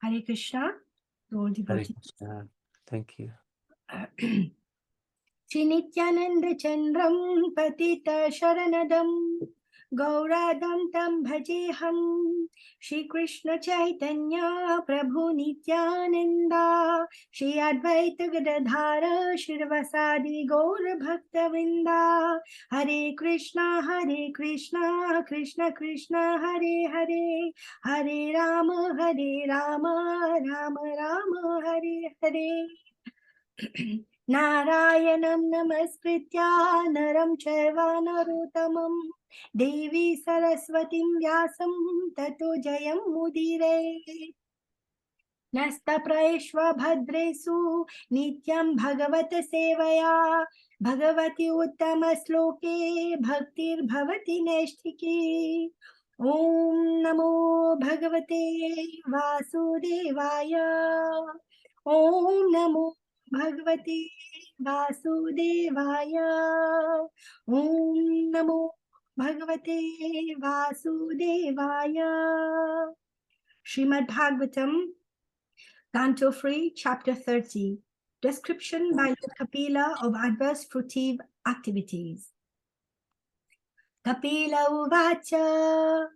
Hare Krishna. Lord Hare devotee. Krishna. Thank you. Shri Nityananda Chandram Patita Sharanadam Gauradam Tam Bhajeham Shri Krishna Chaitanya Prabhu Nityananda Shri Advaita Gadadhara Shirvasadi Gaur Bhakta Vrinda Hare Krishna Krishna Krishna Hare Hare Hare Rama Rama Rama Hare Hare Narayanam namaskritya naram chaiva narottamam Devi saraswatim vyasam tato jayam mudire Nasta praeshva bhadresu nityam bhagavata sevaya Bhagavati uttama sloke bhaktir bhavati neshtiki Om namo bhagavate vasudevaya Om namo Bhagavate Vasudevaya Om Namo Bhagavate Vasudevaya Srimad Bhagavatam Canto 3 Chapter 30 Description by Lord Kapila of adverse fruitive activities Kapila Uvacha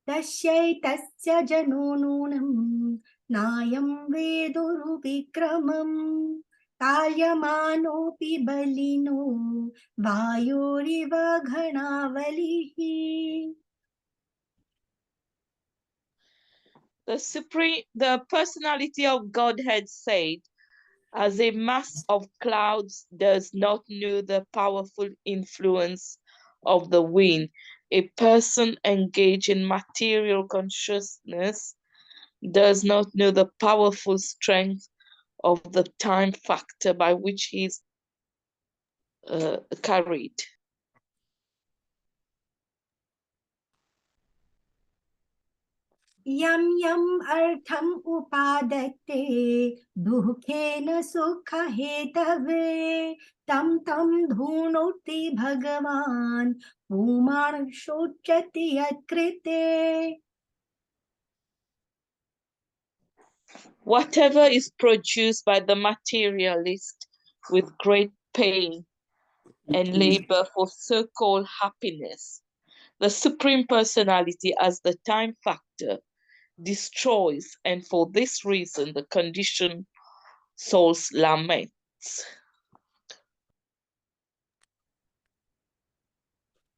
Dasyaitasya Jano Nunam Nayam Vedurupikramam Talyamanopi balino Vayuriva ghanavalihi. The personality of Godhead said, as a mass of clouds does not know the powerful influence of the wind, a person engaged in material consciousness does not know the powerful strength of the time factor by which he is carried. Yam yam artham upadate dukhena sukha hetave tam tam dhunoti bhagavan puman shochati yakrite. Whatever is produced by the materialist with great pain and labor for so-called happiness, the Supreme Personality as the time factor destroys, and for this reason the conditioned souls laments.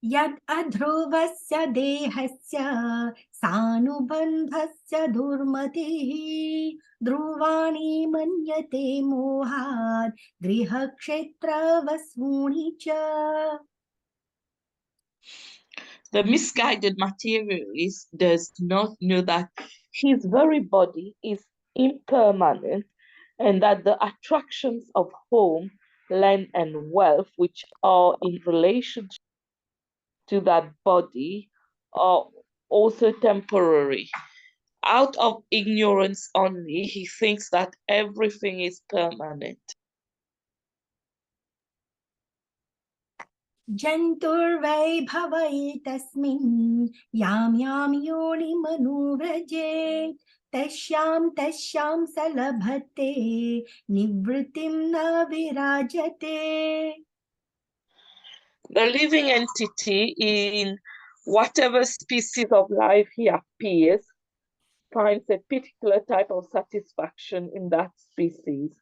Yad adhruvasya dehasya sanubandhasya durmatihi druvani manyate mohad grihakshetra vasmuni cha. The misguided materialist does not know that his very body is impermanent and that the attractions of home, land, and wealth, which are in relation to that body, are also temporary. Out of ignorance only, he thinks that everything is permanent. Jantur bhavai tasmin yam yam yoni manuvrajet tasyam salabhate nivritim na virajate. The living entity, in whatever species of life he appears, finds a particular type of satisfaction in that species,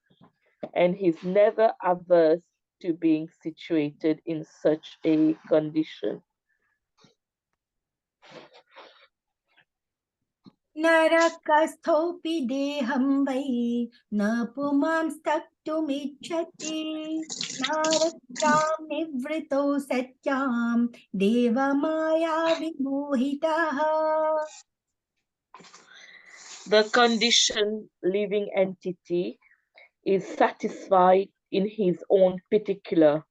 and he's never averse to being situated in such a condition. Narakasthopi deham vai na pumam staktumichati narakyam nivrito satyam deva maya vimohitaha. The conditioned living entity is satisfied in his own particular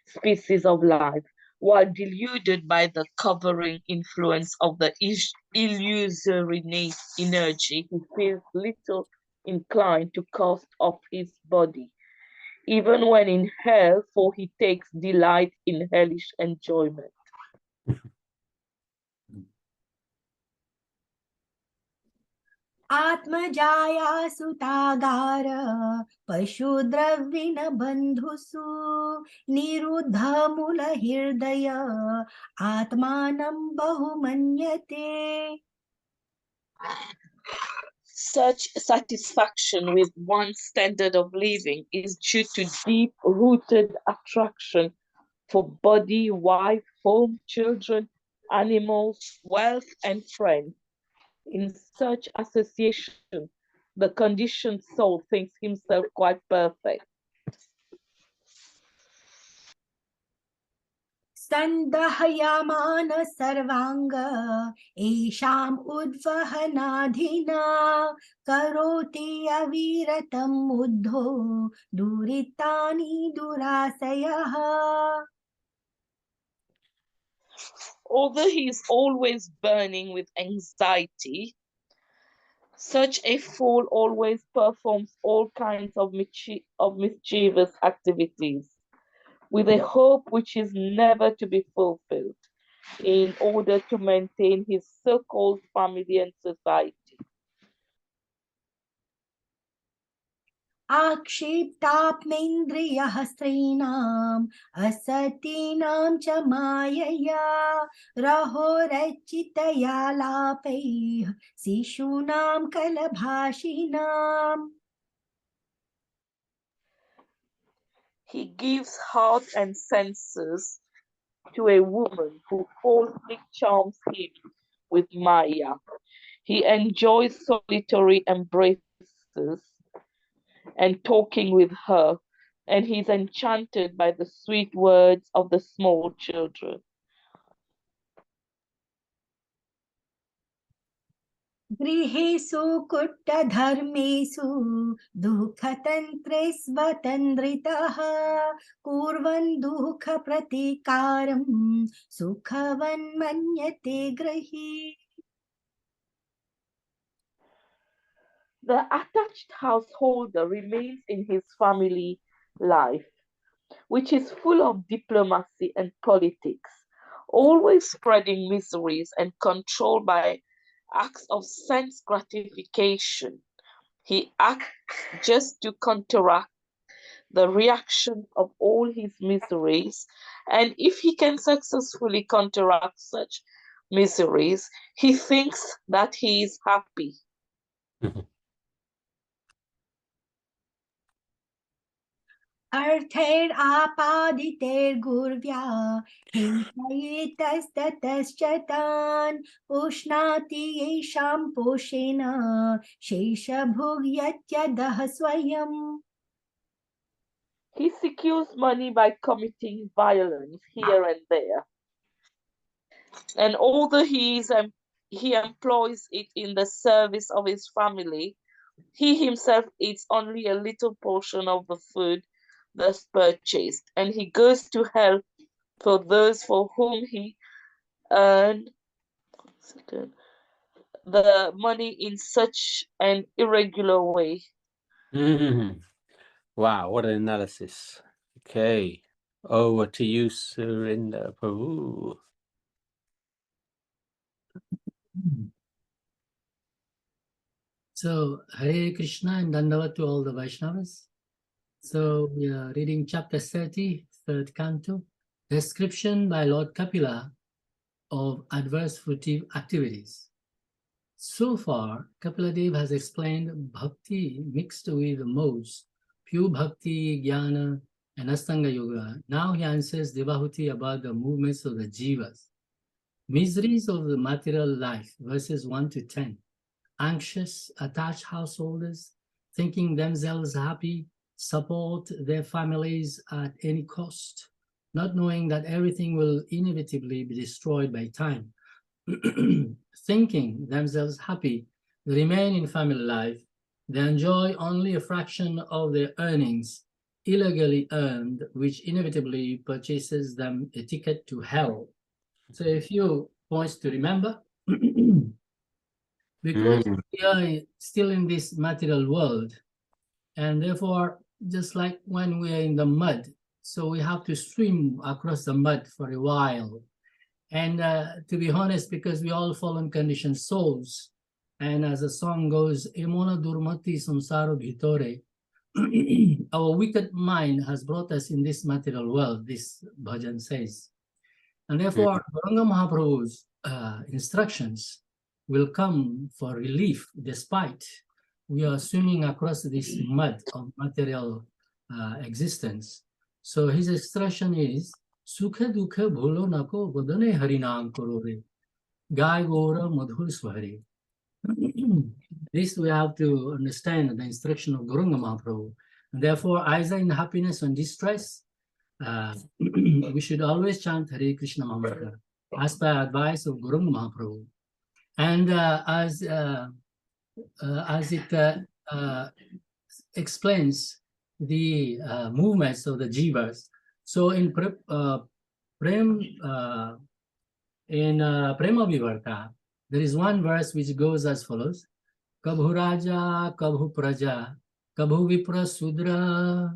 species of life, while deluded by the covering influence of the illusory energy, he feels little inclined to cast off his body, even when in hell, for he takes delight in hellish enjoyment. आत्मजाया सुतागार पशुद्रविण बन्धुसु निरुद्ध मूल हृदय आत्मानं बहुमन्यते. Such satisfaction with one's standard of living is due to deep-rooted attraction for body, wife, home, children, animals, wealth, and friends. In such association, the conditioned soul thinks himself quite perfect. सन्दहयमान सर्वांग एषाम् उद्वहनाधिना करोति अविरतम् उद्धो दुरितानि दुराशयः. Although he is always burning with anxiety, such a fool always performs all kinds of mischievous activities with a hope which is never to be fulfilled in order to maintain his so-called family and society. आक्षिप्ताप्नेन्द्रियः स्त्रीणाम् असतीनां च मायया रहोरचितया लापैः शिशूनां कलभाषिणाम्. He gives heart and senses to a woman who falsely charms him with Maya. He enjoys solitary embraces and talking with her, and he's enchanted by the sweet words of the small children. गृहेषु कुट्टधर्मेषु दुःखतन्त्रे स्वतन्द्रितः कुर्वन् दुःखप्रतीकारं सुखवन्मन्यते गृही. The attached householder remains in his family life, which is full of diplomacy and politics, always spreading miseries and controlled by acts of sense gratification. He acts just to counteract the reaction of all his miseries, and if he can successfully counteract such miseries, he thinks that he is happy. अर्थैर् आपादितैर्गुर्व्या हिंसयेतस्ततश्च तान् उष्णाति येषां पोषेण शेषभुग्यत्यदः स्वयम्. He secures money by committing violence here and there, and although he employs it in the service of his family, he himself eats only a little portion of the food thus purchased, and he goes to hell for those for whom he earned the money in such an irregular way. Mhm. Wow, what an analysis. Okay, over to you, Surinder Prabhu. So, Hare Krishna and Dandavat to all the Vaishnavas. So, we are reading chapter 30, third canto, description by Lord Kapila of adverse fruitive activities. So far, Kapila has explained bhakti mixed with modes, pure bhakti, jnana, and Astanga yoga. Now he answers Devahuti about the movements of the jivas. Miseries of the material life, verses 1 to 10. Anxious, attached householders, thinking themselves happy, support their families at any cost, not knowing that everything will inevitably be destroyed by time. Thinking themselves happy, they remain in family life, they enjoy only a fraction of their earnings, illegally earned, which inevitably purchases them a ticket to hell. So a few points to remember. Because we are still in this material world, and therefore, just like when we are in the mud, so we have to swim across the mud for a while. And to be honest, because we all fallen conditioned souls, And as the song goes, Emona Durmati Samsaro Bhitore, our wicked mind has brought us in this material world, this bhajan says. And therefore, Gauranga Mahaprabhu's instructions will come for relief despite we are swimming across this mud of material existence. So his instruction is, Sukha dukha bholo nako vadane harinam korore, gai gora madhur swahare. This we have to understand the instruction of Gauranga Mahaprabhu. And therefore, either in happiness or distress, we should always chant Hare Krishna Mantra as per advice of Gauranga Mahaprabhu. And as it explains the movements of the jivas. So in Prema Vivarta, there is one verse which goes as follows: Kabhu Raja, Kabhu Praja, Kabhu Vipra Sudra,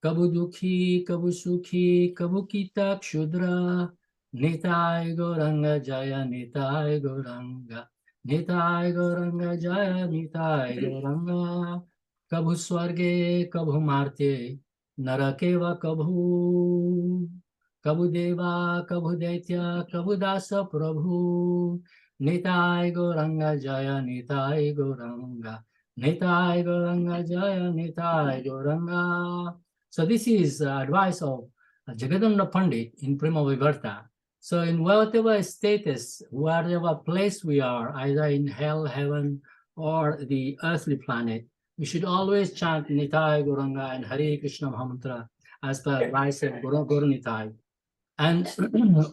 Kabhu Dukhi, Kabhu Sukhi, Kabhu Kita Kshudra, Nitai Gauranga Jaya, Nitai Gauranga, Nitai Gauranga Jaya, Nitai Gauranga, Kabhu Swarge, Kabhu Marte, Narakeva Kabhu, Kabhu Deva, Kabhu Daitya, Kabhu Dasa Prabhu, Nitai Gauranga Jaya, Nitai Gauranga, Nitai Gauranga Jaya, Nitai Gauranga. So this is advice of Jagadanda Pandit in Prema Vivarta. So in whatever status, whatever place we are, either in hell, heaven, or the earthly planet, we should always chant Nitai Gauranga and Hare Krishna Mahamantra as per advice of Guru Nitai. And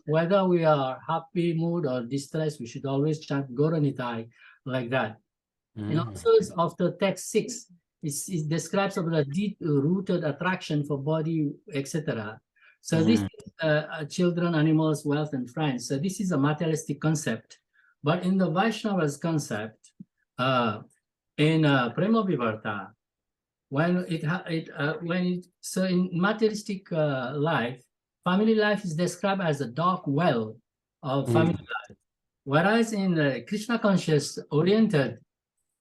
whether we are happy mood or distressed, we should always chant Guru Nitai like that. And also after text 6, it describes of the deep-rooted attraction for body, etc. So this is children, animals, wealth, and friends. So this is a materialistic concept. But in the Vaishnava's concept, in Prema Vivarta, so in materialistic life, family life is described as a dark well of family life. Whereas in Krishna conscious oriented,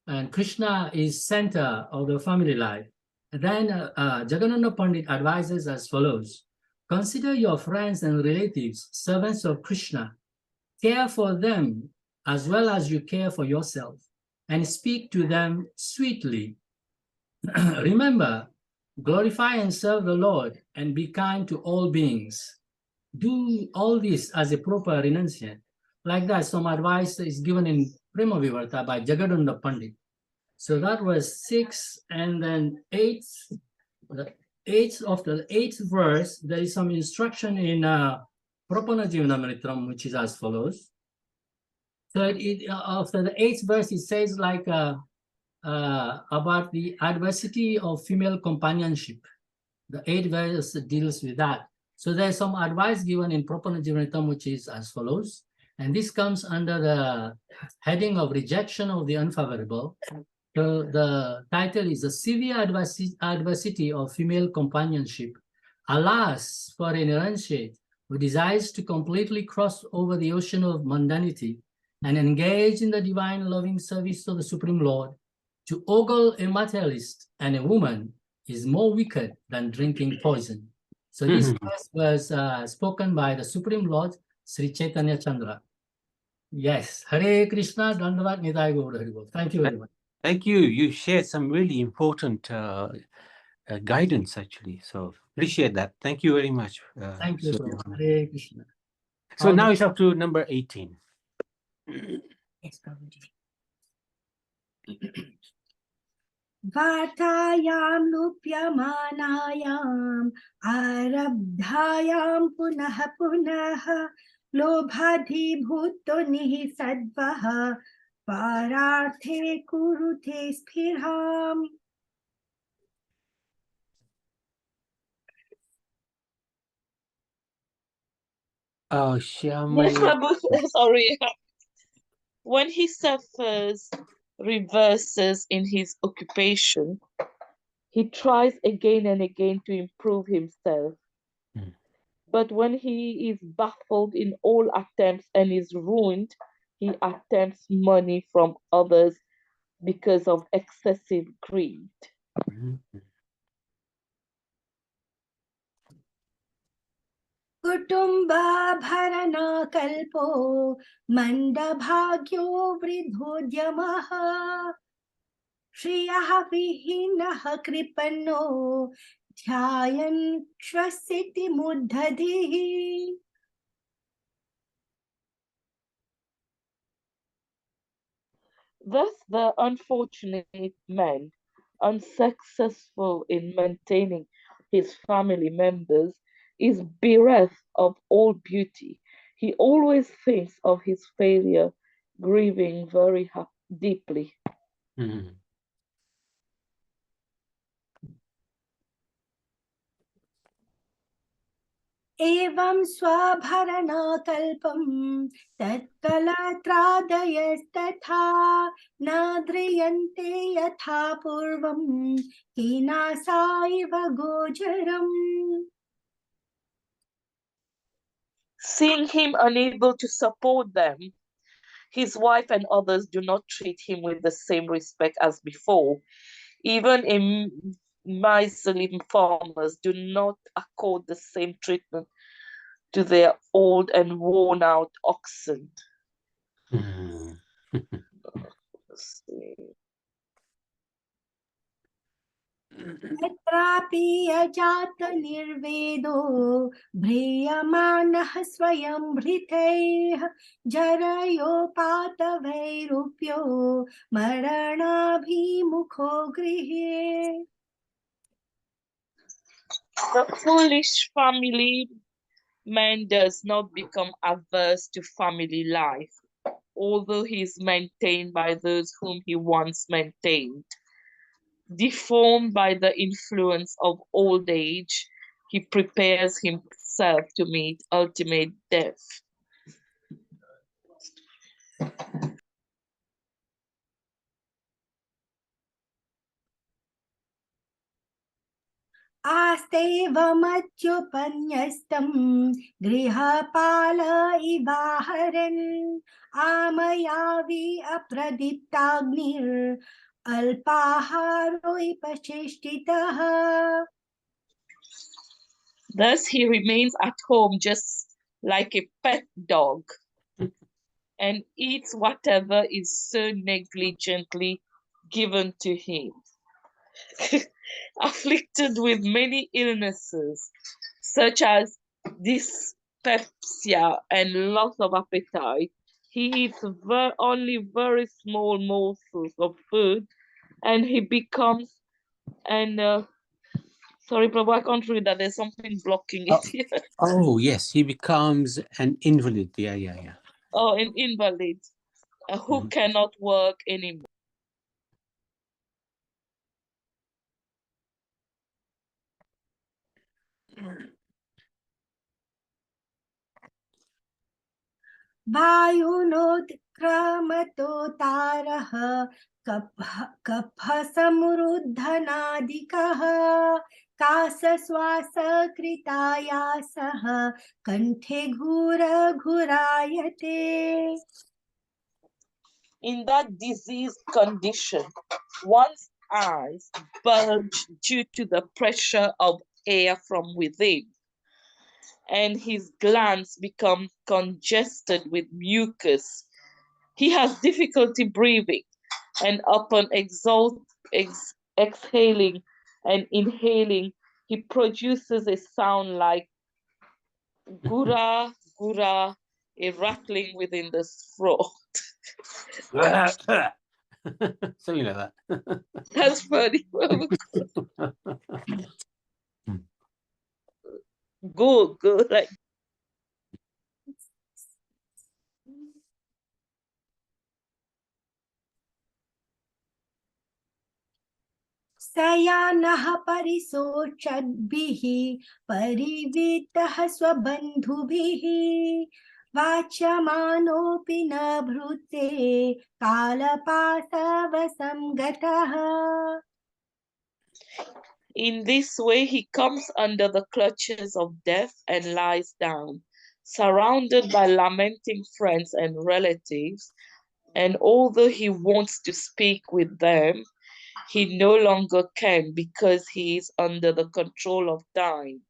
and Krishna is center of the family life. Then Jagannath Pandit advises as follows: consider your friends and relatives servants of Krishna. Care for them as well as you care for yourself, and speak to them sweetly. Remember, glorify and serve the Lord, and be kind to all beings. Do all this as a proper renunciant. Like that, some advice is given in Prema Vivarta by Jagadanda Pandit. So that was 6, and then 8. The 8th of the 8th verse, there is some instruction in Propana Jivanamritram, which is as follows. So after the 8th verse, it says like about the adversity of female companionship. The 8th verse deals with that. So there's some advice given in Propana Jivanamritram, which is as follows. And this comes under the heading of rejection of the unfavorable. So the title is The Severe Adversity of Female Companionship. Alas, for an renunciate who desires to completely cross over the ocean of mundanity and engage in the divine loving service of the Supreme Lord, to ogle a materialist and a woman is more wicked than drinking poison. So this verse was spoken by the Supreme Lord, Sri Chaitanya Chandra. Yes, Hare Krishna, Dandavat Nidai Gaur Haribol. Thank you very much. Thank you. You shared some really important guidance, actually. So appreciate that. Thank you very much. Thank you, Prabhu. Hare Krishna. So now it's up to number 18. Yes, Prabhuji. Vartayam lupyamanayam arabdhayam punaha punaha lobhadhi bhutto nihi sadvaha pararthe kurute sphirham. Oh, Yes, Shyamali. Prabhu, sorry. When he suffers reverses in his occupation, he tries again and again to improve himself. But when he is baffled in all attempts and is ruined, he attempts money from others because of excessive greed. Kutumba bharana kalpo mandabhagyo vridhodhyamaha Shriyaha vihinaha kripanno dhyayan shvasiti muddhadihi. Thus the unfortunate man, unsuccessful in maintaining his family members, is bereft of all beauty. He always thinks of his failure, grieving very deeply. Evam swabharana kalpam tatkalatradayastatha nadriyante yatha purvam hinasaiva gojaram. Seeing him unable to support them, his wife and others do not treat him with the same respect as before. Even miserly farmers do not accord the same treatment to their old and worn out oxen. Yatrapi ajata nirvedo bhriyamanih swayam bhriteih jarayopatavairupyo maranabhimukho grihe. The foolish family man does not become averse to family life, although he is maintained by those whom he once maintained. Deformed by the influence of old age, he prepares himself to meet ultimate death. Astevamatyupanyastam grihapala ivaharan amayavi apradiptagnir alpaharo ipashishtitaha. Thus he remains at home just like a pet dog and eats whatever is so negligently given to him. Afflicted with many illnesses, such as dyspepsia and loss of appetite, he eats only very small morsels of food, and he becomes sorry, Prabhu, I can't read that. There's something blocking it here. Oh, yes, he becomes an invalid. Yeah. Oh, an invalid who cannot work anymore. Vayunotkramato taraha kapha samruddhanadikaha kasa swasa kritayasaha kanthe ghura ghurayate. In that diseased condition, one's eyes bulge due to the pressure of air from within, and his glands become congested with mucus. He has difficulty breathing, and upon exhaling and inhaling, he produces a sound like gura gura, a rattling within the throat. Something like that. That's funny. Good, like Sayanah parisochabbihi parivitah swabandhubhihi vachamanopi na bhrute kalapasavasam gataha. in this way, he comes under the clutches of death and lies down, surrounded by lamenting friends and relatives, And although he wants to speak with them, he no longer can because he is under the control of time.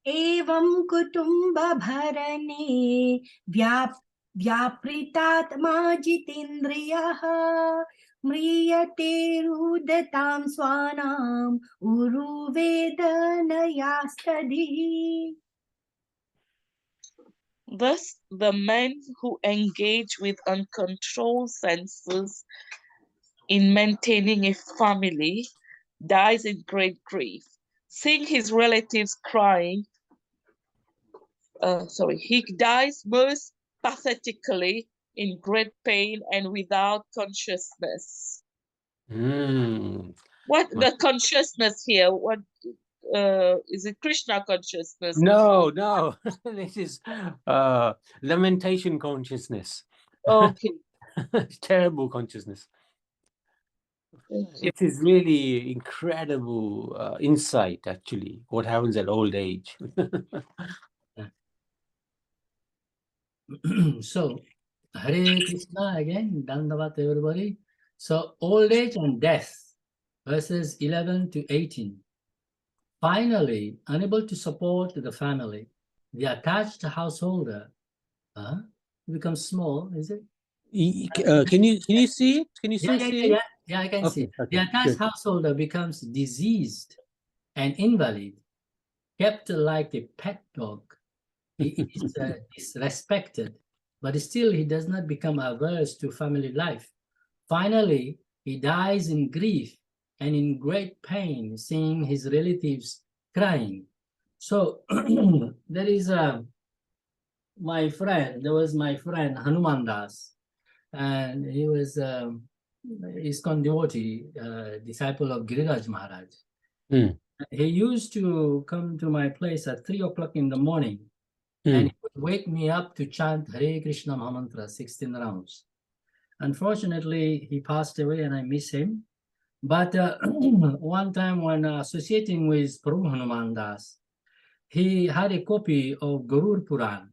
एवं कुटुम्ब भरणे व्यापृतात्मा जितेन्द्रियः म्रियते रुदतां स्वानाम् उरुवेदनयास्तदिः. Thus, the men who engage with uncontrolled senses in maintaining a family dies in great grief. Seeing his relatives crying, he dies most pathetically in great pain and without consciousness. What the consciousness here? What is it? Krishna consciousness? No, this is lamentation consciousness. Okay. Terrible consciousness. It is really incredible insight, actually, what happens at old age. So, Hare Krishna again, Dandavat everybody. So, old age and death, verses 11 to 18. Finally, unable to support the family, the attached householder becomes small, is it? Can you see it? Can you see it? Yeah, I can see. Okay, The attached householder becomes diseased and invalid, kept like a pet dog. He is disrespected, but still he does not become averse to family life. Finally, he dies in grief and in great pain, seeing his relatives crying. So there is my friend Hanuman Das, and he was ISKCON devotee, disciple of Giriraj Maharaj. He used to come to my place at 3 o'clock in the morning, and he would wake me up to chant Hare Krishna Mahamantra 16 rounds. Unfortunately, he passed away and I miss him. But one time when associating with Prabhu Hanuman Das, he had a copy of Garur Puran.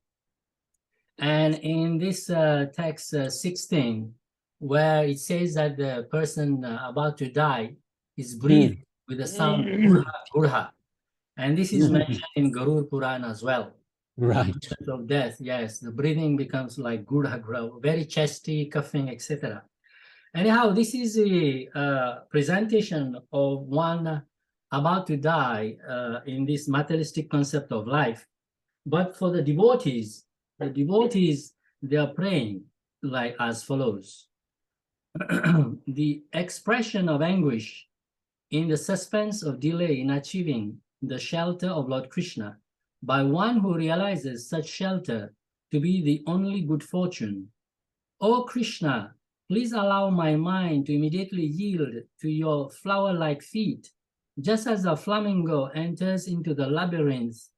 And in this text 16, where it says that the person about to die is breathing with the sound Gurha, Gurha. And this is mentioned in Garur Puran as well. Right. Of death, yes, the breathing becomes like Gurha, very chesty, coughing, etc. Anyhow, this is a presentation of one about to die in this materialistic concept of life. But for the devotees, they are praying like as follows. The expression of anguish in the suspense of delay in achieving the shelter of Lord Krishna by one who realizes such shelter to be the only good fortune. O Krishna, please allow my mind to immediately yield to your flower-like feet, just as a flamingo enters into the labyrinth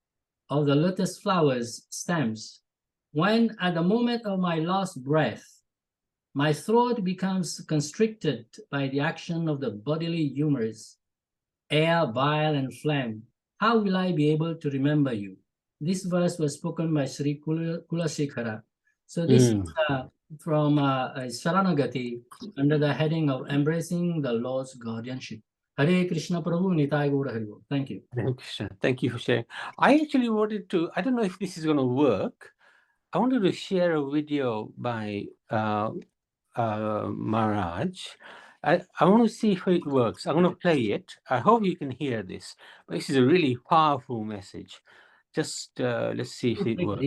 of the lotus flowers' stems. When at the moment of my last breath, my throat becomes constricted by the action of the bodily humors, air, bile, and phlegm, how will I be able to remember you? This verse was spoken by Sri Kulasekhara. So this is from Sharanagati under the heading of Embracing the Lord's Guardianship. Hare Krishna Prabhu Nitai Gaura Hari Bol. Thank you. Thank you for sharing. I actually wanted to, I don't know if this is going to work. I wanted to share a video by Maharaj. I want to see if it works. I'm going to play it. I hope you can hear this. But this is a really powerful message. Just let's see if it works.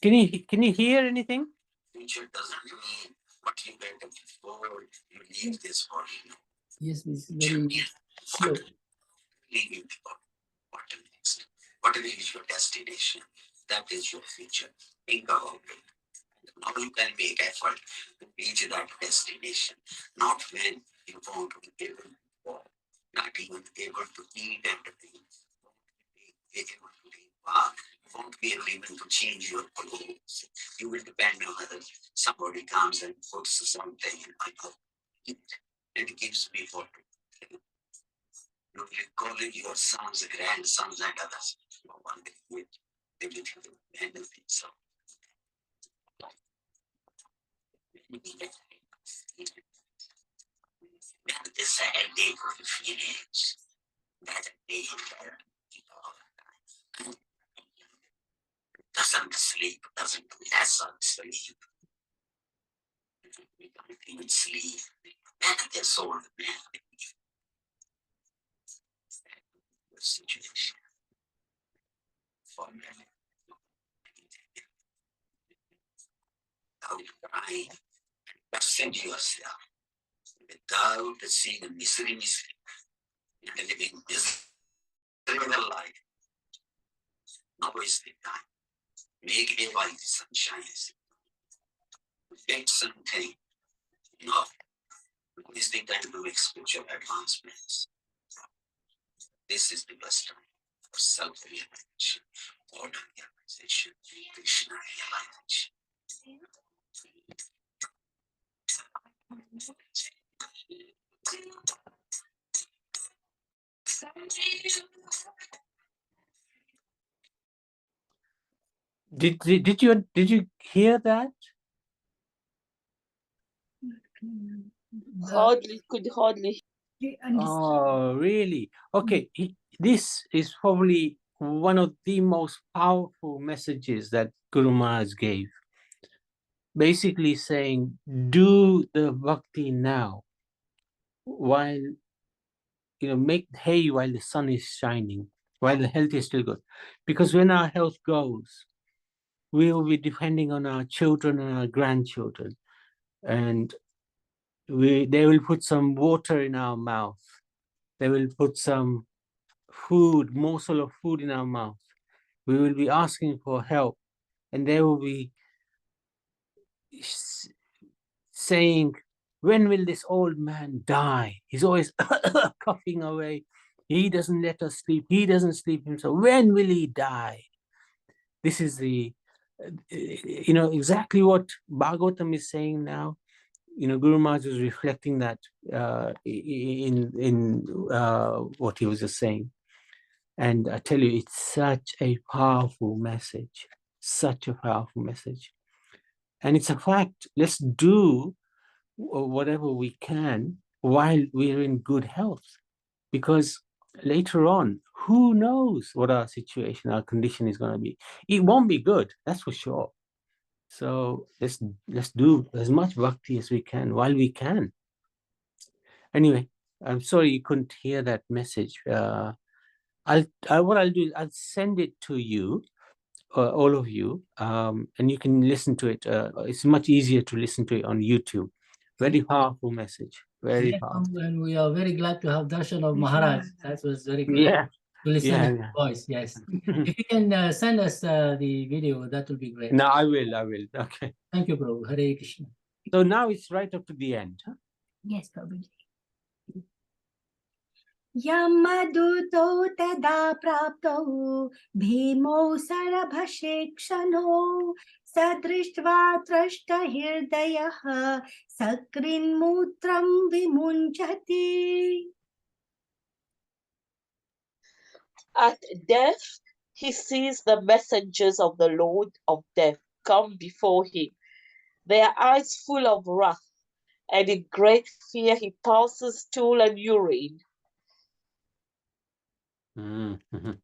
Can you hear anything? Future doesn't mean what you went before you leave this body. Yes, it's very slow. Leaving the body. What next? Whatever is your destination, that is your future. Think about it. Now you can make effort to reach that destination. Not when you won't be able to walk, not even able to eat and drink, won't be able to bath, won't be able even to change your clothes. You will depend on whether somebody comes and puts something on it and gives me water. You will call it your was a grandson and others. One day with everything and everything. So when the sad day will finish, that day doesn't sleep, doesn't lessen sleep. We don't even sleep. And that's all the man. Situation for me. Without crying, absent yourself, without seeing the misery, and living miserable life. Now is the time. Make a while the sun shines. Get something. No. Now is the time to make spiritual advancements. This is the best time for self-realization, order realization, Krishna realization. Did you hear that? Could hardly. You understand? Oh, really? Okay. This is probably one of the most powerful messages that Guru Maharaj gave. Basically saying, do the bhakti now, while, make hay while the sun is shining, while the health is still good. Because when our health goes, we will be depending on our children and our grandchildren. And they will put some water in our mouth. They will put some morsel of food in our mouth. We will be asking for help, and they will be saying, when will this old man die? He's always coughing away. He doesn't let us sleep. He doesn't sleep himself. When will he die? This is exactly what Bhagavatam is saying now. Guru Maharaj is reflecting that in what he was just saying. And I tell you, it's such a powerful message, such a powerful message. And it's a fact. Let's do whatever we can while we're in good health. Because later on, who knows what our situation, our condition is going to be. It won't be good, that's for sure. So let's do as much bhakti as we can while we can. Anyway, I'm sorry you couldn't hear that message. What I'll do is I'll send it to you, all of you, and you can listen to it. It's much easier to listen to it on YouTube. Very powerful message. Very powerful. And we are very glad to have darshan of Maharaj. That was very good. Yeah. To listen Yeah, to his voice, yes. If you can send us the video, that will be great. No, I will. Okay. Thank you, Prabhu. Hare Krishna. So now it's right up to the end. Huh? Yes, Prabhuji. Yamaduto tada prapto bhimo sarabhashekshano sadrishtva trashta hirdayah sakrin mutram vimunchati. At death, he sees the messengers of the Lord of death come before him, their eyes full of wrath, and in great fear he passes stool and urine. Mm-hmm.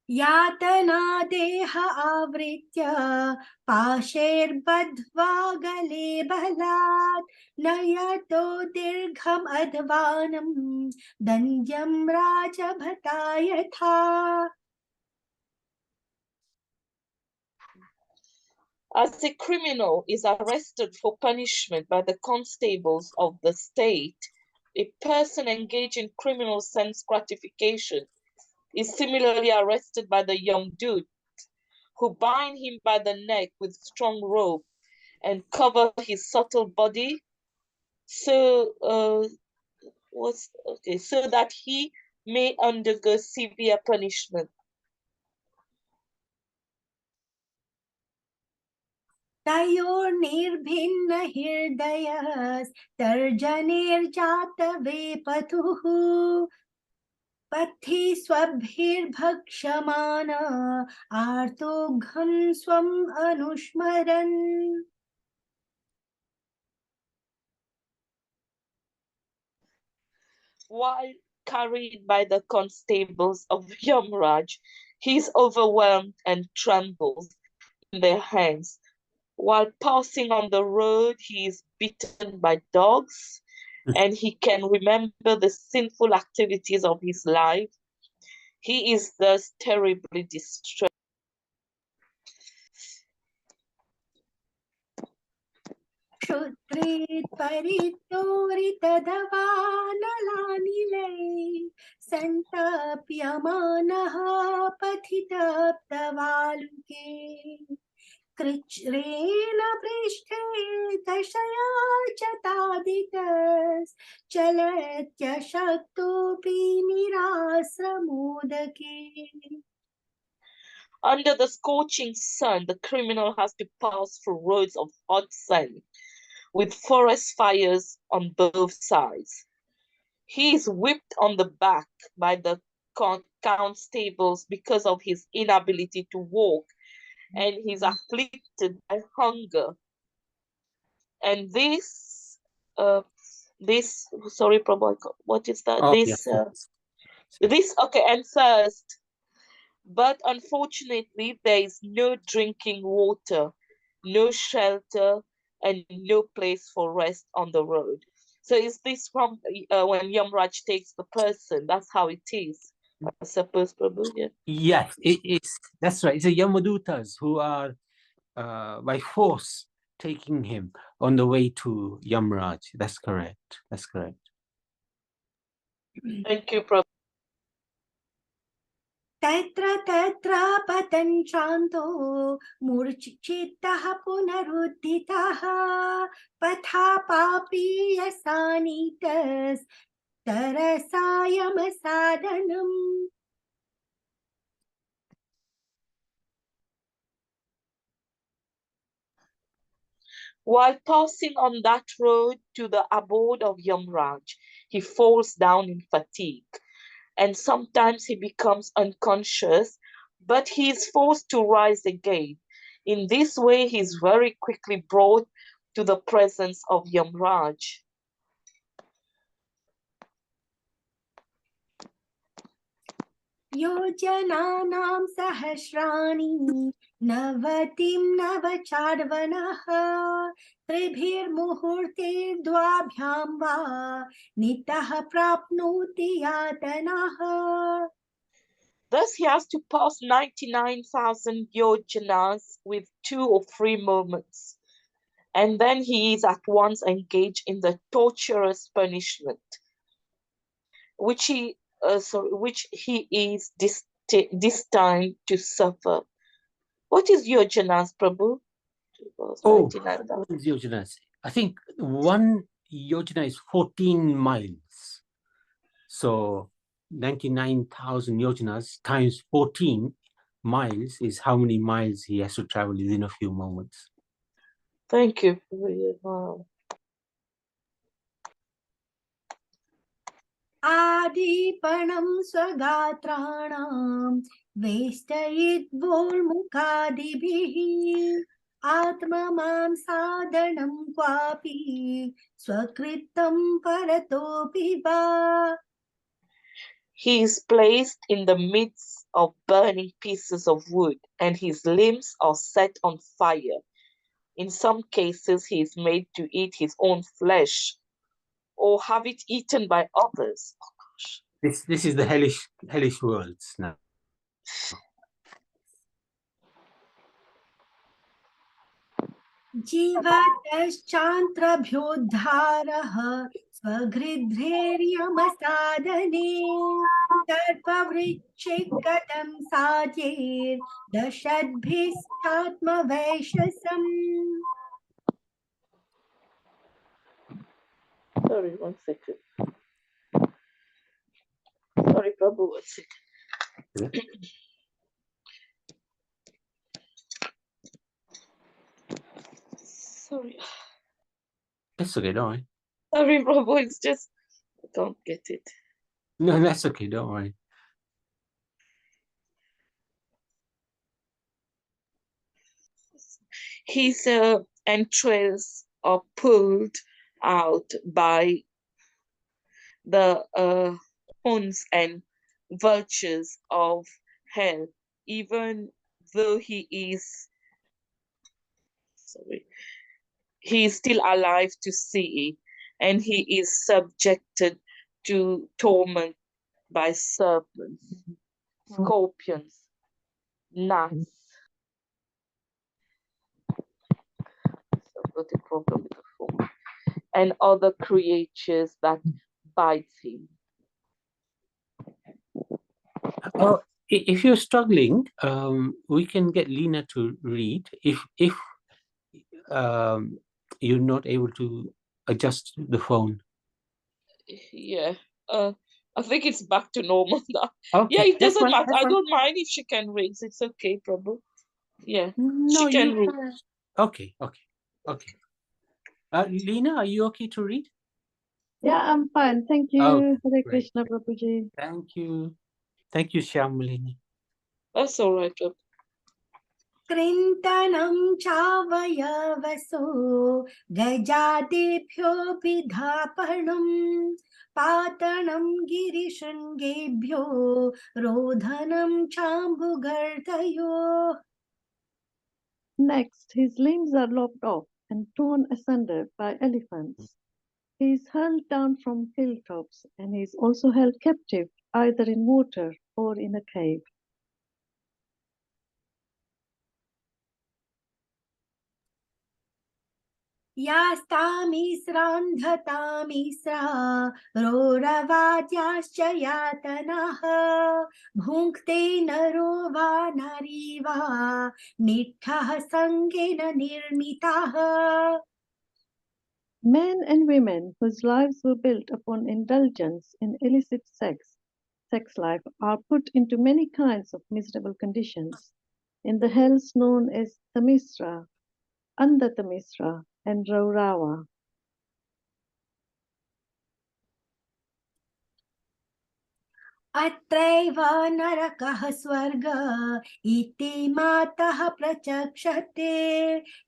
Yatana deha avritya pashirbadhva gale balat nayato dirgham advanam dandyam raja bhatayatha. As a criminal is arrested for punishment by the constables of the state, a person engaged in criminal sense gratification is similarly arrested by the young dude, who bind him by the neck with strong rope and cover his subtle body so that he may undergo severe punishment. तयोर्निर्भिन्न हृदयस्तर्जनेर्जातवेपथुः पथि स्वभिर्भक्षमान आर्तोघं स्वम् अनुस्मरन्. While carried by the constables of Yamraj, he is overwhelmed and trembles in their hands. While passing on the road, he is bitten by dogs, and he can remember the sinful activities of his life. He is thus terribly distressed. क्षुद्रेत्परितोरितधवानलानिलैः सन्तप्यमानः पथितप्तवालुके कृच्छ्रेण पृष्ठे दशया च तादितश्चलत्यशक्तोऽपि निराश्रमोदके. Under the scorching sun, the criminal has to pass through roads of hot sand with forest fires on both sides. He is whipped on the back by the constables because of his inability to walk, and he's afflicted by hunger. And sorry, Prabhu, what is that? Oh, And thirst. But unfortunately, there is no drinking water, no shelter, and no place for rest on the road. So is this from when Yamraj takes the person? That's how it is, I suppose, Prabhu. Yeah. Yes, it is. That's right. It's the Yamadutas who are by force taking him on the way to Yamraj. That's correct. That's correct. Thank you, Prabhu. तत्र तत्र पतन् शान्तो मूर्छितः पुनरुत्थितः पथा पापीयसानीतस्तरसायमसाधनम्. While passing on that road to the abode of Yamraj, he falls down in fatigue, and sometimes he becomes unconscious, but he is forced to rise again. In this way, he is very quickly brought to the presence of Yamraj. योजनानां सहस्राणि नवतिं नवचार्वणः त्रिभिर्मुहूर्तेर्द्वाभ्यां वा नितः प्राप्नोति यातनाः. Thus he has to pass 99,000 yojanas with 2 or 3 moments, and then he is at once engaged in the torturous punishment, which he is destined to suffer. What is yojanas, Prabhu? Oh, what is yojanas? I think one yojana is 14 miles. So 99,000 yojanas times 14 miles is how many miles he has to travel within a few moments. Thank you. Wow. आदिपणं स्वगात्राणां वेष्टयिद्वोर्मुखादिभिः आत्ममां साधनं क्वापि स्वकृतं परतोऽपि वा. He is placed in the midst of burning pieces of wood, and his limbs are set on fire. In some cases, he is made to eat his own flesh or have it eaten by others. Oh, gosh. This is the hellish worlds now. जीवतश्चान्त्रभ्योद्धारः स्वगृध्रेर्यमसाधने सर्पवृच्छिकटं साजेर्दशद्भिश्चात्मवैशसम्. Sorry, 1 second. Sorry, Prabhu, 1 second. Sorry. That's okay, don't worry. Sorry, Prabhu, it's just, I don't get it. No, that's okay, don't worry. His entrails are pulled out by the horns and vultures of hell, even though he is still alive to see, and he is subjected to torment by serpents, scorpions, gnats. So I've got a problem with the phone. And other creatures that bite him. Oh, if you're struggling, we can get Lena to read. If you're not able to adjust the phone. Yeah. I think it's back to normal now. Okay, Yeah, it that's doesn't fine, matter. that's I fine. don't mind if she can raise. It's okay, Prabhu. Yeah. No, she can you read. can. Okay. Lena, are you okay to read? Yeah, I'm fine. Thank you. Oh, Hare great. Krishna, Prabhuji. Thank you. Thank you, Shyamlini. That's all right, Prabhu. कृन्तनं चावयवसो गजादेभ्योऽभिधापणं पातनं गिरिशृङ्गेभ्यो रोधनं चाम्बुगर्दयोः. Next, his limbs are lopped off and torn asunder by elephants. He is hurled down from hilltops and he is also held captive either in water or in a cave. यास्तामिस्रान्धतामिस्रा रोरवाद्याश्च यातनाः भुङ्क्ते नरो वा नारी वा निट्ठः सङ्गेन निर्मिताः. Men and women whose lives were built upon indulgence in illicit sex life, are put into many kinds of miserable conditions in the hells known as Tamisra, Andhatamisra, and Raurava. अत्रैव नरकः स्वर्ग इति मातः प्रचक्षते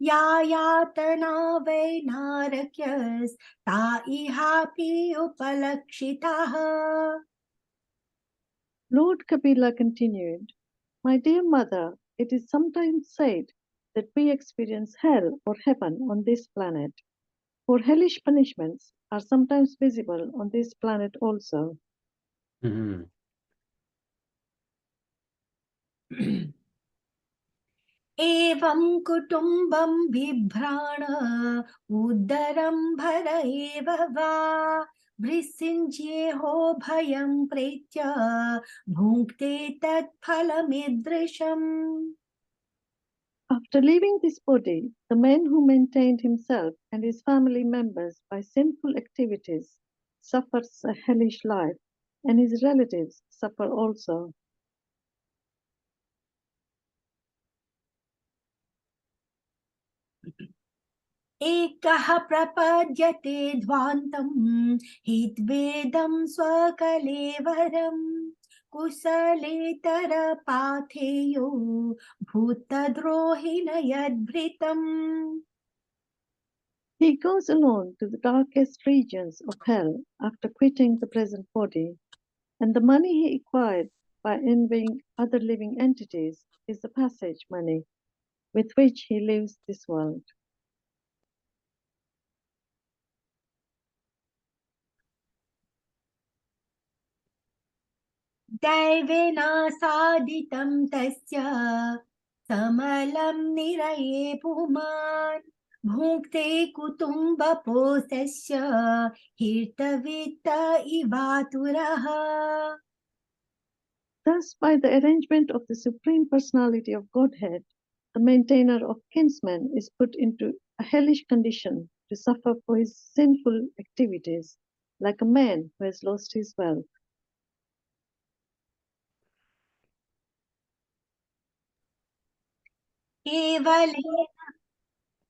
या यातना वै नारक्यस्ता इहापि उपलक्षिताः. Lord Kapila continued, My dear mother, it is sometimes said that we experience hell or heaven on this planet, for hellish punishments are sometimes visible on this planet also. Mhm. एवं कुटुम्बं बिभ्राण उदरं भर एव वा वृसिञ्ज्येहो भयं प्रेत्य भुङ्क्ते तत्फलमीदृशम्. After leaving this body, the man who maintained himself and his family members by sinful activities suffers a hellish life, and his relatives suffer also. एकः प्रपद्यते ध्वान्तं हित्वेदं स्वकलेवरं कुशलेतरपाथेयो भूतद्रोहिण यद्भृतम्. He goes alone to the darkest regions of hell after quitting the present body, and the money he acquired by envying other living entities is the passage money with which he leaves this world. दैवेनासादितं तस्य समलं निरये पुमान् भुङ्क्ते कुटुम्बपोषस्य हीर्तवित्त इवातुरः. Thus, by the arrangement of the Supreme Personality of Godhead, the maintainer of kinsmen is put into a hellish condition to suffer for his sinful activities, like a man who has lost his wealth.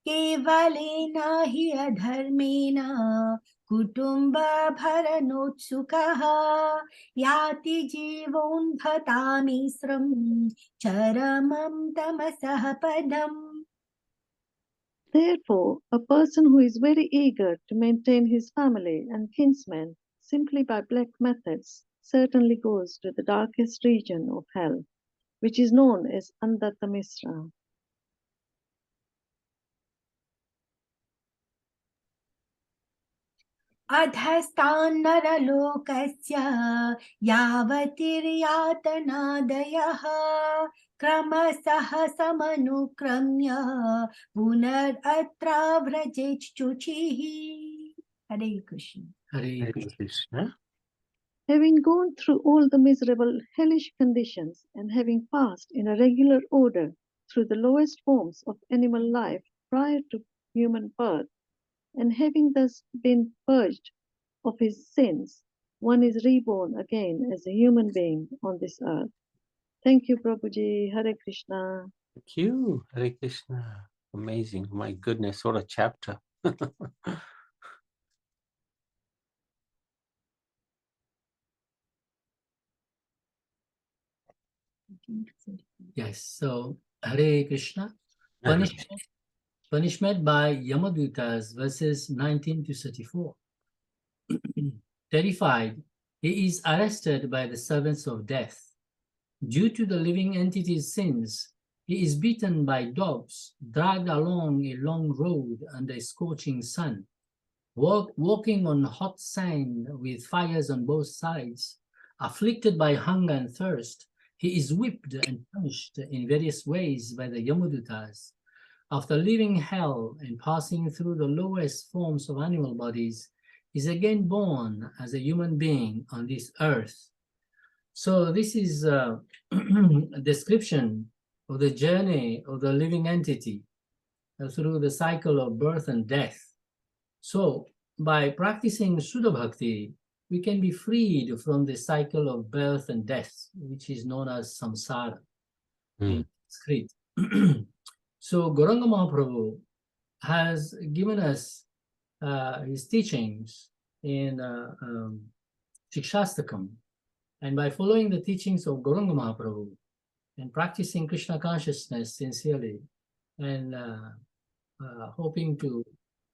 केवलेन हि अधर्मेण कुटुम्बभरणोत्सुकः याति जीवोन्धतामिश्रं चरमं तमसः पदम्. Therefore, a person who is very eager to maintain his family and kinsmen simply by black methods certainly goes to the darkest region of hell, which is known as Andatamisra. अधस्तान्नरलोकस्य यावतिर्यातनादयः क्रमशः समनुक्रम्य पुनरत्र व्रजेच्छुचिः. Hare Krishna. Hare Hare Krishna. Krishna. Having gone through all the miserable hellish conditions and having passed in a regular order through the lowest forms of animal life prior to human birth, and having thus been purged of his sins, one is reborn again as a human being on this earth. Thank you, Prabhuji. Hare Krishna. Thank you. Hare Krishna. Amazing. My goodness, what a chapter. Yes, so Hare Krishna. Hare Punishment by Yamadutas, verses 19 to 34. Terrified, he is arrested by the servants of death. Due to the living entity's sins, he is beaten by dogs, dragged along a long road under a scorching sun, walking on hot sand with fires on both sides. Afflicted by hunger and thirst, he is whipped and punished in various ways by the Yamadutas. After leaving hell and passing through the lowest forms of animal bodies, is again born as a human being on this earth. So this is a description of the journey of the living entity through the cycle of birth and death. So by practicing Shuddha Bhakti, we can be freed from the cycle of birth and death, which is known as samsara in Sanskrit. So Gauranga Mahaprabhu has given us his teachings in Shikshastakam, and by following the teachings of Gauranga Mahaprabhu and practicing Krishna consciousness sincerely and hoping to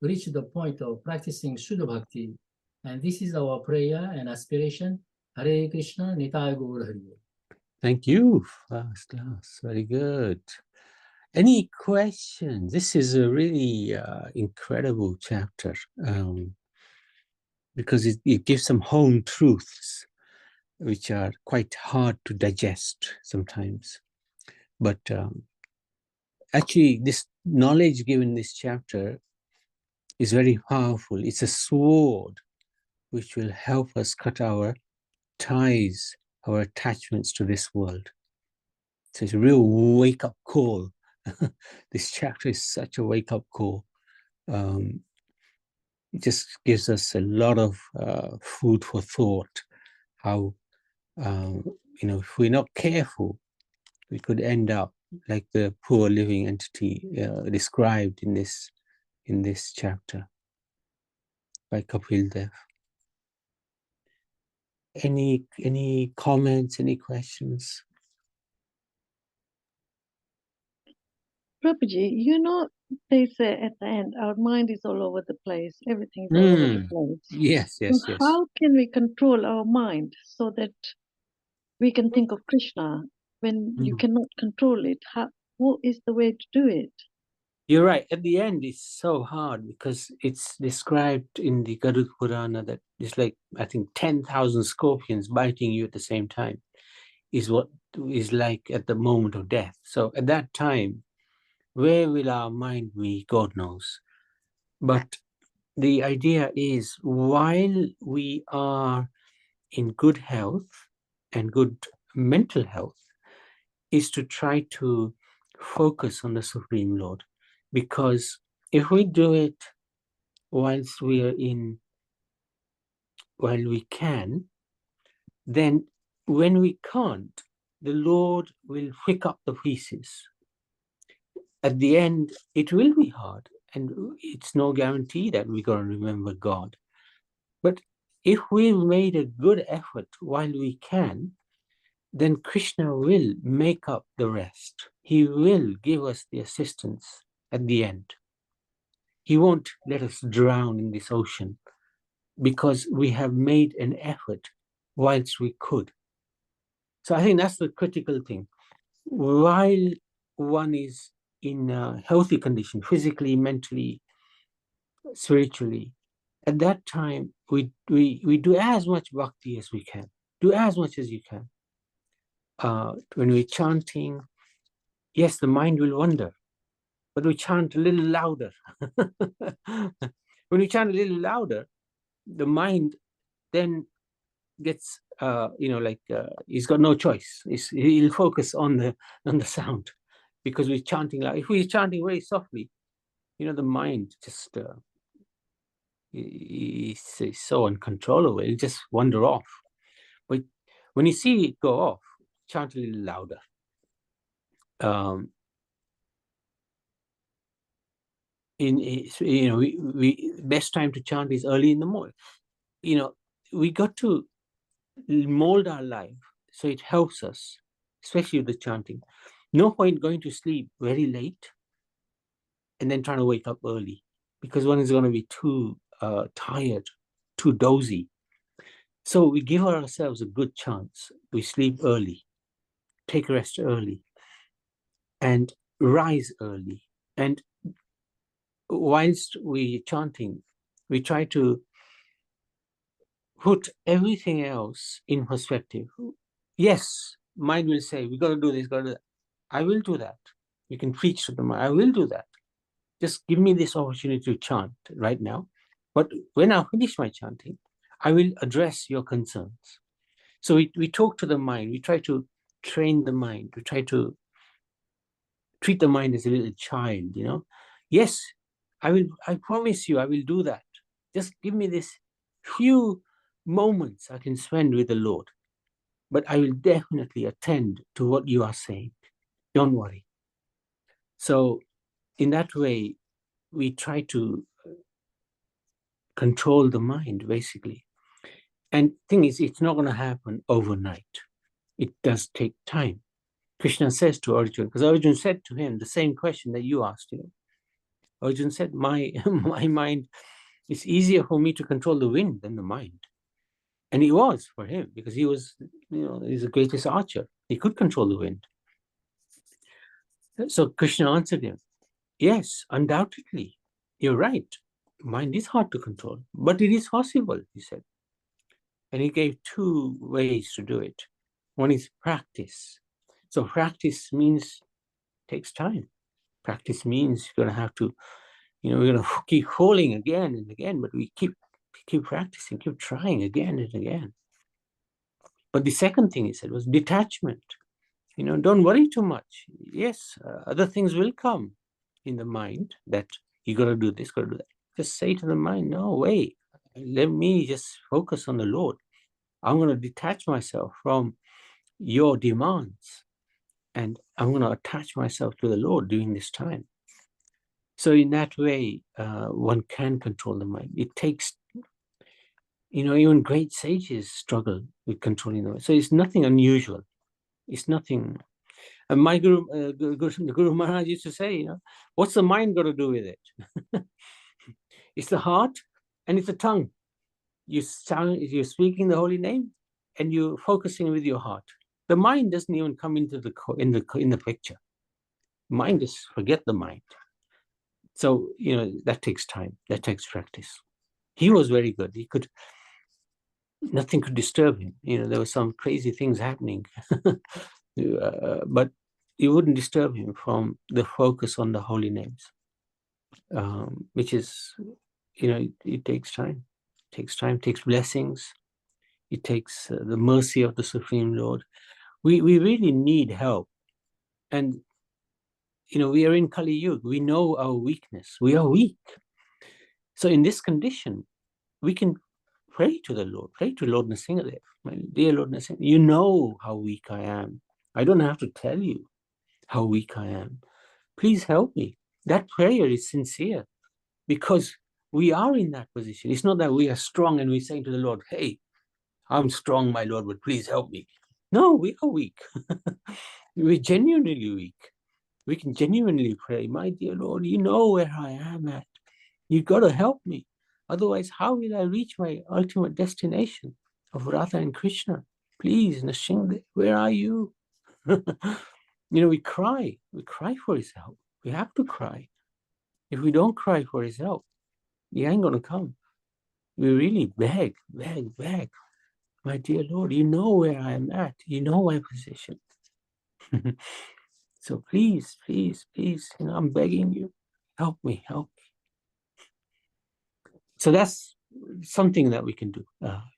reach the point of practicing Shuddha Bhakti, and this is our prayer and aspiration. Hare Krishna, Nitai Gaur Hari. Thank you, first class. Very good. Any questions? This is a really incredible chapter because it gives some home truths which are quite hard to digest sometimes. But actually, this knowledge given in this chapter is very powerful. It's a sword which will help us cut our ties, our attachments to this world. So it's a real wake-up call. This chapter is such a wake-up call. It just gives us a lot of food for thought. How, if we're not careful, we could end up like the poor living entity described in this chapter by Kapil Dev. Any comments? Any questions? Prabhuji, they say at the end, our mind is all over the place, everything is all over the place. Yes, So yes, yes. how can we control our mind so that we can think of Krishna when you cannot control it? What is the way to do it? You're right. At the end, it's so hard because it's described in the Garuda Purana that it's like, I think, 10,000 scorpions biting you at the same time is what is like at the moment of death. So at that time, where will our mind be? God knows. But the idea is while we are in good health and good mental health, is to try to focus on the Supreme Lord. Because if we do it while we can, then when we can't, the Lord will pick up the pieces. At the end, it will be hard and it's no guarantee that we're going to remember God. But if we've made a good effort while we can, then Krishna will make up the rest. He will give us the assistance at the end. He won't let us drown in this ocean because we have made an effort whilst we could. So I think that's the critical thing. While one is in a healthy condition, physically, mentally, spiritually, at that time, we do as much bhakti as we can. Do as much as you can. When we're chanting, yes, the mind will wander, but we chant a little louder. When we chant a little louder, the mind then gets, he's got no choice. He'll focus on the sound because we're chanting loud. If we're chanting very softly, the mind just is so uncontrollable. It'll just wander off. But when you see it go off, chant a little louder. We best time to chant is early in the morning. We got to mold our life so it helps us, especially with the chanting. No point going to sleep very late and then trying to wake up early, because one is going to be too tired, too dozy. So we give ourselves a good chance. We sleep early, take rest early, and rise early. And whilst we're chanting, we try to put everything else in perspective. Yes, mind will say, we got to do this, got to do that. I will do that. You can preach to the mind. I will do that. Just give me this opportunity to chant right now. But when I finish my chanting, I will address your concerns. So we talk to the mind. We try to train the mind. We try to treat the mind as a little child, Yes, I promise you, I will do that. Just give me this few moments I can spend with the Lord. But I will definitely attend to what you are saying. Don't worry. So in that way, we try to control the mind, basically. And thing is, it's not going to happen overnight. It does take time. Krishna says to Arjuna, because Arjuna said to him the same question that you asked. Arjuna said, my mind, it's easier for me to control the wind than the mind. And it was for him, because he was, he's the greatest archer. He could control the wind. So Krishna answered him, yes, undoubtedly, you're right. Mind is hard to control, but it is possible, he said. And he gave two ways to do it. One is practice. So practice means takes time. Practice means you're going to have to, we're going to keep falling again and again, but we keep practicing, keep trying again and again. But the second thing he said was detachment. Don't worry too much. Yes, other things will come in the mind that you got to do this, got to do that. Just say to the mind, no, wait, let me just focus on the Lord. I'm going to detach myself from your demands, and I'm going to attach myself to the Lord during this time. So in that way, one can control the mind. It takes, even great sages struggle with controlling the mind. So it's nothing unusual. It's nothing. My Guru Maharaj used to say, what's the mind got to do with it? It's the heart and it's the tongue. You're speaking the holy name and you're focusing with your heart. The mind doesn't even come into in the picture. Mind is forget the mind. So that takes time. That takes practice. He was very good. Nothing could disturb him. There were some crazy things happening, but it wouldn't disturb him from the focus on the holy names, which is, it takes time. It takes time. Takes blessings. It takes the mercy of the Supreme Lord. We really need help, and we are in Kali Yuga. We know our weakness. We are weak. So in this condition, we can pray to the Lord. Pray to Lord Nrsimhadev. My dear Lord Nrsimhadev, you know how weak I am. I don't have to tell you how weak I am. Please help me. That prayer is sincere. because we are in that position. It's not that we are strong and we're saying to the Lord, hey, I'm strong, my Lord, but please help me. No, we are weak. We're genuinely weak. We can genuinely pray, my dear Lord, you know where I am at. You've got to help me. Otherwise, how will I reach my ultimate destination of Radha and Krishna? Please, Nrsimha, where are you? We cry for his help. We have to cry. If we don't cry for his help, he ain't going to come. We really beg. My dear Lord, you know where I am at. You know my position. So please, I'm begging you, help me. So that's something that we can do,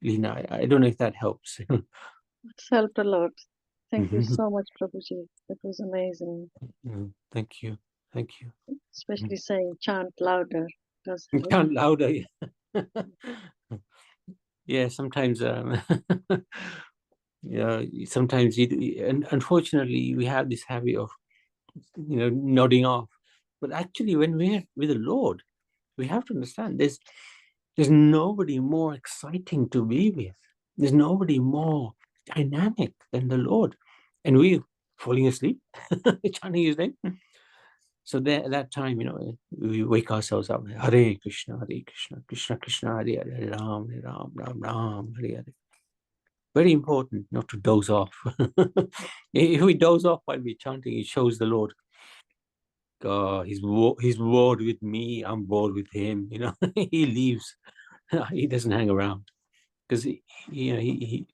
Lina. I don't know if that helps. It's helped a lot. Thank you so much, Prabhuji. It was amazing. Thank you. Especially saying chant louder does help. Chant louder. Yeah, sometimes. Sometimes and unfortunately we have this habit of nodding off. But actually, when we're with the Lord, we have to understand there's nobody more exciting to be with. There's nobody more dynamic than the Lord. And we're falling asleep, chanting his name. So at that time, we wake ourselves up. Hare Krishna, Krishna Krishna, Hare Hare, Ram, Ram, Ram, Ram, Hare Hare. Very important not to doze off. If we doze off while we're chanting, it shows the Lord, God, he's bored with me, I'm bored with him. He leaves. He doesn't hang around because he's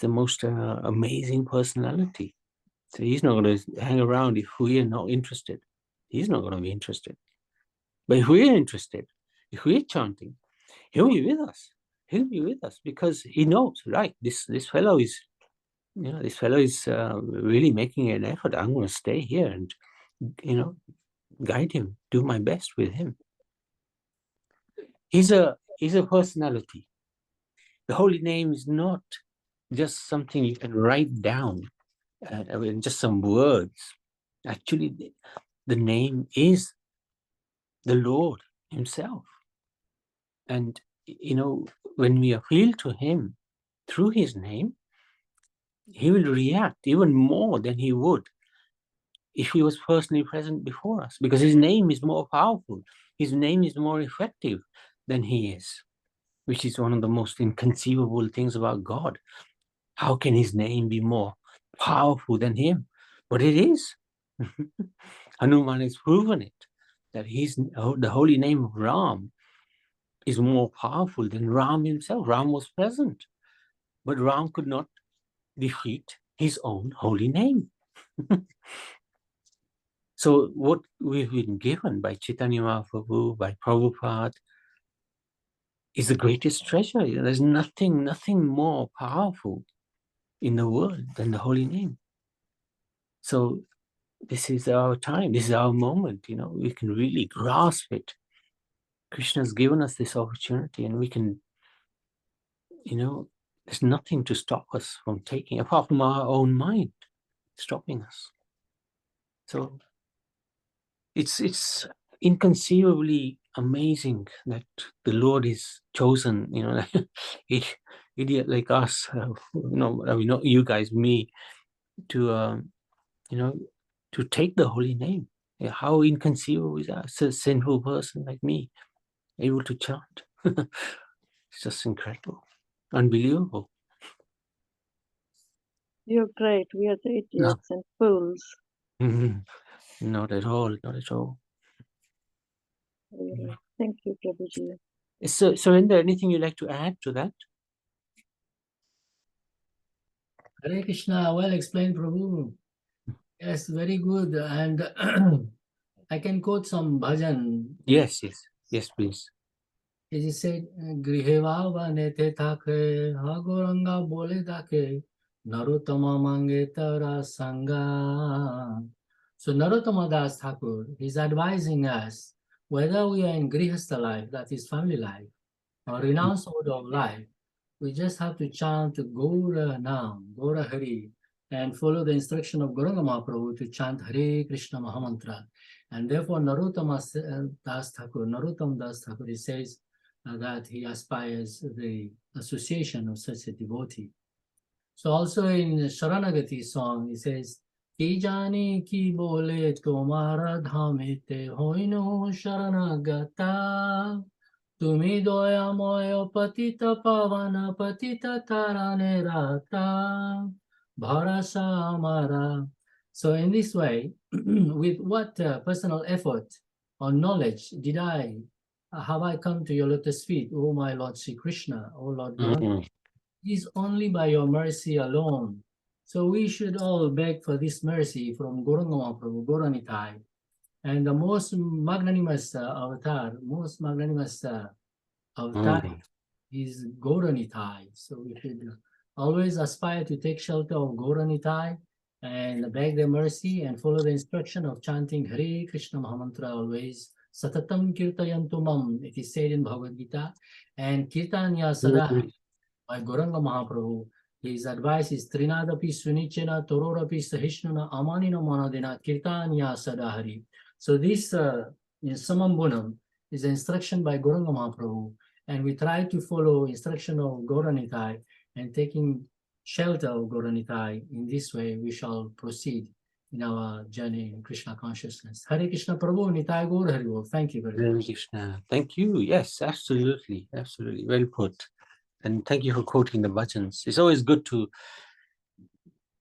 the most amazing personality. So he's not going to hang around if we are not interested. He's not going to be interested. But if we're interested, if we're chanting, he'll be with us. He'll be with us because he knows, right? This fellow is, really making an effort. I'm going to stay here and, guide him, do my best with him. He's a personality. The holy name is not just something you can write down, just some words. Actually, the name is the Lord himself. And, when we appeal to him through his name, he will react even more than he would if he was personally present before us, because his name is more powerful. His name is more effective than he is, which is one of the most inconceivable things about God. How can his name be more powerful than him? But it is. Hanuman has proven it, that the holy name of Ram is more powerful than Ram himself. Ram was present, but Ram could not defeat his own holy name. So what we've been given by Chaitanya Mahaprabhu, by Prabhupada, is the greatest treasure. There's nothing more powerful in the world than the holy name. So this is our time. This is our moment. We can really grasp it. Krishna's given us this opportunity, and we can, there's nothing to stop us from taking, apart from our own mind stopping us. So it's inconceivably amazing that the Lord is chosen, idiot like us, not you guys, me, to to take the holy name. How inconceivable is that? A sinful person like me able to chant. It's just incredible, unbelievable. You're great. We are the idiots and fools. Not at all. Really. Thank you, Prabhuji. So, Surrender, anything you'd like to add to that? Hare Krishna, well explained, Prabhu. Yes, very good. And I can quote some bhajan. Yes, please. As he said, Griheva vanete thake, hagoranga bole dake, Narottama mange tara sangha. So Narottama Das Thakur is advising us, whether we are in Grihastha life, that is family life, or renounced mode of life, we just have to chant Gaura Nam, Gaura Hari, and follow the instruction of Gauranga Mahaprabhu to chant Hare Krishna Mahamantra. And therefore, Narottama Das Thakur, he says that he aspires the association of such a devotee. So also in Sharanagati song, he says, Ki jani ki bole tomara dhamite hoino sharanagata. Tumi doya moyo patita pavana patita tarane rata. Bharasa amara. So in this way, with what personal effort or knowledge have I come to your lotus feet, O my Lord Sri Krishna, O Lord Gauranga? It is only by your mercy alone. So we should all beg for this mercy from Gauranga Mahaprabhu, Gauranitai. And the most magnanimous avatar is Gauranitai. So we should always aspire to take shelter of Gauranitai and beg their mercy and follow the instruction of chanting Hare Krishna Mahamantra always. Satatam kirtayantu mam, it is said in Bhagavad Gita. And kirtanya sadahari by Gauranga Mahaprabhu. His advice is Trinadapi Sunichena Tororapi Sahishnuna Amanina Manadina Kirtanya Sadahari. So this in Samambunam is an instruction by Gauranga Mahaprabhu, and we try to follow instruction of Gauranitai and taking shelter of Gauranitai. In this way, we shall proceed in our journey in Krishna consciousness. Hare Krishna Prabhu, Nitai Gaur Hari Bol. Thank you very much. Hare Krishna. Thank you. Yes, absolutely. Absolutely. Well put. And thank you for quoting the bhajans. It's always good to,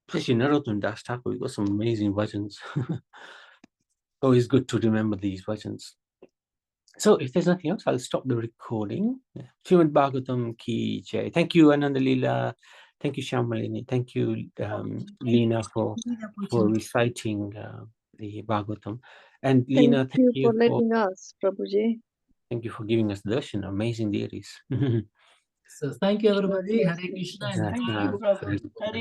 especially Narottam Das Thakur, we've got some amazing bhajans. Always good to remember these bhajans. So if there's nothing else, I'll stop the recording. Srimad Bhagavatam ki jai. Thank you, Ananda Leela. Thank you, Shyamalini. Thank you, Leena, for reciting the Bhagavatam. And Leena, Thank you for letting us, Prabhuji. Thank you for giving us darshan. Amazing deities. So thank you everybody. Hare Krishna. And Thank you, Prabhu. Hare